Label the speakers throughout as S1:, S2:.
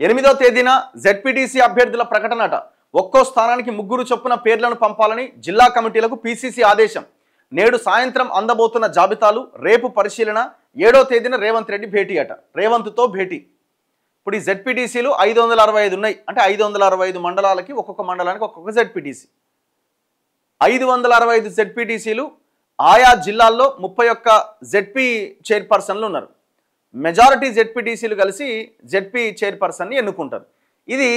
S1: 8వ తేదీన జెడ్పీటీసీ అభ్యర్థుల ప్రకటనట. ఒక్కో స్థానానికి 3 చొప్పున పేర్లను పంపాలని జిల్లా కమిటీలకు పీసీసీ ఆదేశం. నేడు సాయంత్రం అందబోతున్న జాబితాలు రేపు పరిశీలన. 7వ తేదీన రేవంత్ రెడ్డి భేటీ అట. రేవంత్తో భేటీ. ఇప్పుడు ఈ జెడ్పీటీసీలు 565 ఉన్నాయి. అంటే 565 మండలాలకి ఒక్కొక్క మండలానికి ఒక్కొక్క జెడ్పీటీసీ. 565 జెడ్పీటీసీలు ఆయా జిల్లాల్లో 31 జెడ్పీ చైర్పర్సన్లు ఉన్నారు. మెజారిటీ జెడ్పీటీసీలు కలిసి జెడ్పీ చైర్పర్సన్ని ఎన్నుకుంటారు. ఇది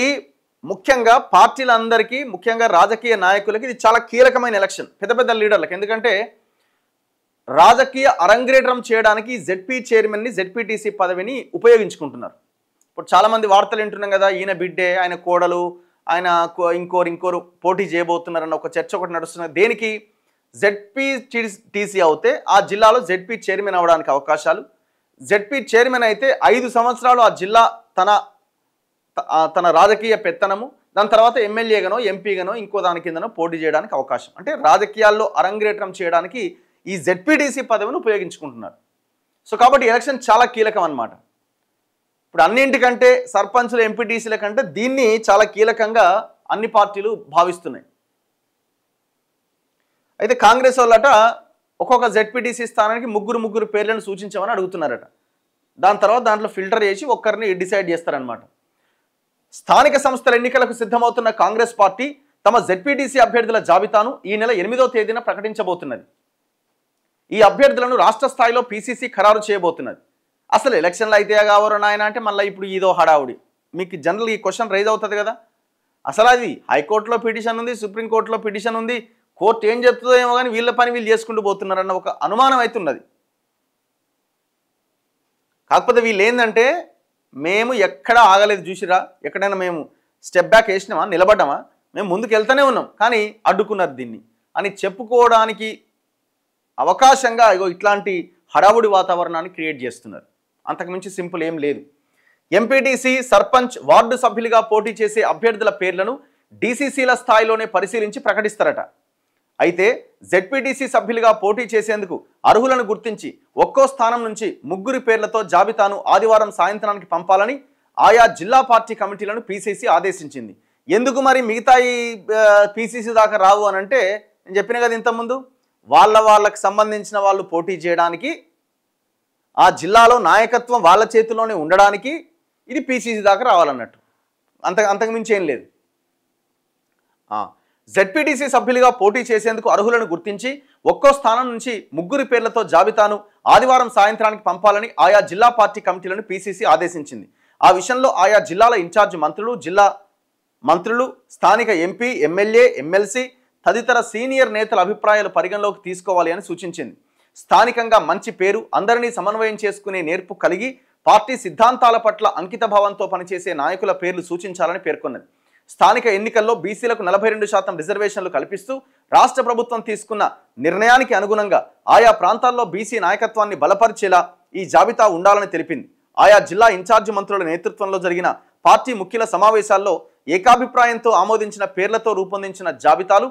S1: ముఖ్యంగా పార్టీలందరికీ, ముఖ్యంగా రాజకీయ నాయకులకి ఇది చాలా కీలకమైన ఎలక్షన్, పెద్ద పెద్ద లీడర్లకు. ఎందుకంటే రాజకీయ అరంగేట్రం చేయడానికి జెడ్పీ చైర్మన్ని, జెడ్పీటీసీ పదవిని ఉపయోగించుకుంటున్నారు. ఇప్పుడు చాలామంది వార్తలు వింటున్నాం కదా, ఈయన బిడ్డే, ఆయన కోడలు, ఆయన ఇంకోరు పోటీ చేయబోతున్నారన్న ఒక చర్చ ఒకటి నడుస్తున్నది. దేనికి? జెడ్పీటీసీ అవుతే ఆ జిల్లాలో జెడ్పీ చైర్మన్ అవ్వడానికి అవకాశాలు. జెడ్పీ చైర్మన్ అయితే 5 సంవత్సరాలు ఆ జిల్లా తన రాజకీయ పెత్తనము, దాని తర్వాత ఎమ్మెల్యేగానో ఎంపీగానో ఇంకో దాని కిందనో పోటీ చేయడానికి అవకాశం. అంటే రాజకీయాల్లో అరంగేట్రం చేయడానికి ఈ జెడ్పీటీసీ పదవిని ఉపయోగించుకుంటున్నారు. సో కాబట్టి ఎలక్షన్ చాలా కీలకం అన్నమాట. ఇప్పుడు అన్నింటికంటే సర్పంచులు, ఎంపీటీసీల కంటే దీన్ని చాలా కీలకంగా అన్ని పార్టీలు భావిస్తున్నాయి. అయితే కాంగ్రెస్ వాళ్ళట ఒక్కొక్క జెడ్పీటీసీ స్థానానికి 3 పేర్లను సూచించమని అడుగుతున్నారట. దాని తర్వాత దాంట్లో ఫిల్టర్ చేసి ఒక్కరిని డిసైడ్ చేస్తారనమాట. స్థానిక సంస్థల ఎన్నికలకు సిద్ధమవుతున్న కాంగ్రెస్ పార్టీ తమ జెడ్పీటీసీ అభ్యర్థుల జాబితాను ఈ నెల 8వ తేదీన ప్రకటించబోతున్నది. ఈ అభ్యర్థులను రాష్ట్ర స్థాయిలో పీసీసీ ఖరారు చేయబోతున్నది. అసలు ఎలక్షన్లు అయితే కావరు నాయన అంటే మళ్ళీ ఇప్పుడు ఇదో హడావుడి. మీకు జనరల్ ఈ క్వశ్చన్ రైజ్ అవుతుంది కదా, అసలు అది హైకోర్టులో పిటిషన్ ఉంది, సుప్రీంకోర్టులో పిటిషన్ ఉంది, కోర్టు ఏం చెప్తుందో ఏమో కానీ వీళ్ళ పని వీళ్ళు చేసుకుంటూ పోతున్నారన్న ఒక అనుమానం అవుతున్నది. కాకపోతే వీళ్ళు ఏంటంటే, మేము ఎక్కడ ఆగలేదు చూసిరా, ఎక్కడైనా మేము స్టెప్ బ్యాక్ వేసినామా, నిలబడ్డామా, మేము ముందుకు వెళ్తూనే ఉన్నాం కానీ అడ్డుకున్నారు దీన్ని అని చెప్పుకోవడానికి అవకాశంగా ఇట్లాంటి హడావుడి వాతావరణాన్ని క్రియేట్ చేస్తున్నారు. అంతకుమించి సింపుల్ ఏం లేదు. ఎంపీటీసీ, సర్పంచ్, వార్డు సభ్యులుగా పోటీ చేసే అభ్యర్థుల పేర్లను డీసీసీల స్థాయిలోనే పరిశీలించి ప్రకటిస్తారట. అయితే జెడ్పీటీసీ సభ్యులుగా పోటీ చేసేందుకు అర్హులను గుర్తించి ఒక్కో స్థానం నుంచి 3 పేర్లతో జాబితాను ఆదివారం సాయంత్రానికి పంపాలని ఆయా జిల్లా పార్టీ కమిటీలను పీసీసీ ఆదేశించింది. ఎందుకు మరి మిగతా ఈ పీసీసీ దాకా రావు అని అంటే, నేను చెప్పిన కదా ఇంతకుముందు, వాళ్ళకు సంబంధించిన వాళ్ళు పోటీ చేయడానికి, ఆ జిల్లాలో నాయకత్వం వాళ్ళ చేతిలోనే ఉండడానికి ఇది పీసీసీ దాకా రావాలన్నట్టు. అంతకుమించి ఏం లేదు. జెడ్పీటీసీ సభ్యులుగా పోటీ చేసేందుకు అర్హులను గుర్తించి ఒక్కో స్థానం నుంచి 3 పేర్లతో జాబితాను ఆదివారం సాయంత్రానికి పంపాలని ఆయా జిల్లా పార్టీ కమిటీలను పీసీసీ ఆదేశించింది. ఆ విషయంలో ఆయా జిల్లాల ఇన్ఛార్జ్ మంత్రులు, జిల్లా మంత్రులు, స్థానిక ఎంపీ, ఎమ్మెల్యే, ఎమ్మెల్సీ తదితర సీనియర్ నేతల అభిప్రాయాలు పరిగణలోకి తీసుకోవాలి అని సూచించింది. స్థానికంగా మంచి పేరు, అందరినీ సమన్వయం చేసుకునే నేర్పు కలిగి పార్టీ సిద్ధాంతాల పట్ల అంకిత భావంతో పనిచేసే నాయకుల పేర్లు సూచించాలని పేర్కొన్నది. స్థానిక ఎన్నికల్లో బీసీలకు 42% రిజర్వేషన్లు కల్పిస్తూ రాష్ట్ర ప్రభుత్వం తీసుకున్న నిర్ణయానికి అనుగుణంగా ఆయా ప్రాంతాల్లో బీసీ నాయకత్వాన్ని బలపరిచేలా ఈ జాబితా ఉండాలని తెలిపింది. ఆయా జిల్లా ఇన్ఛార్జి మంత్రుల నేతృత్వంలో జరిగిన పార్టీ ముఖ్యుల సమావేశాల్లో ఏకాభిప్రాయంతో ఆమోదించిన పేర్లతో రూపొందించిన జాబితాలు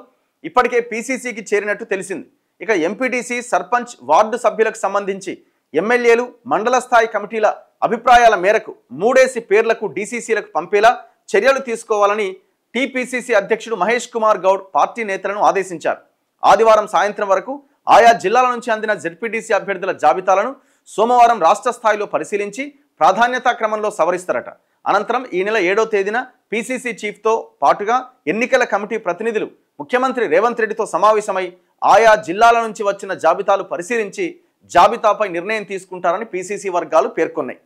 S1: ఇప్పటికే పీసీసీకి చేరినట్టు తెలిసింది. ఇక ఎంపీటీసీ, సర్పంచ్, వార్డు సభ్యులకు సంబంధించి ఎమ్మెల్యేలు, మండల స్థాయి కమిటీల అభిప్రాయాల మేరకు 3 పేర్లకు డీసీసీలకు పంపేలా చర్యలు తీసుకోవాలని టీపీసీసీ అధ్యక్షుడు మహేష్ కుమార్ గౌడ్ పార్టీ నేతలను ఆదేశించారు. ఆదివారం సాయంత్రం వరకు ఆయా జిల్లాల నుంచి అందిన జెడ్పీటీసీ అభ్యర్థుల జాబితాలను సోమవారం రాష్ట్ర స్థాయిలో పరిశీలించి ప్రాధాన్యతా క్రమంలో సవరిస్తారట. అనంతరం ఈ నెల 7వ తేదీన పీసీసీ చీఫ్తో పాటుగా ఎన్నికల కమిటీ ప్రతినిధులు ముఖ్యమంత్రి రేవంత్ రెడ్డితో సమావేశమై ఆయా జిల్లాల నుంచి వచ్చిన జాబితాలు పరిశీలించి జాబితాపై నిర్ణయం తీసుకుంటారని పీసీసీ వర్గాలు పేర్కొన్నాయి.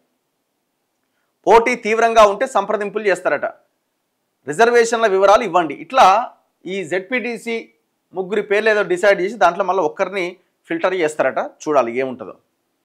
S1: పోటీ తీవ్రంగా ఉంటే సంప్రదింపులు చేస్తారట. రిజర్వేషన్ల వివరాలు ఇవ్వండి. ఇట్లా ఈ జెడ్పీటీసీ 3 పేర్లు ఏదో డిసైడ్ చేసి దాంట్లో మళ్ళీ ఒక్కరిని ఫిల్టర్ చేస్తారట. చూడాలి ఏముంటుందో.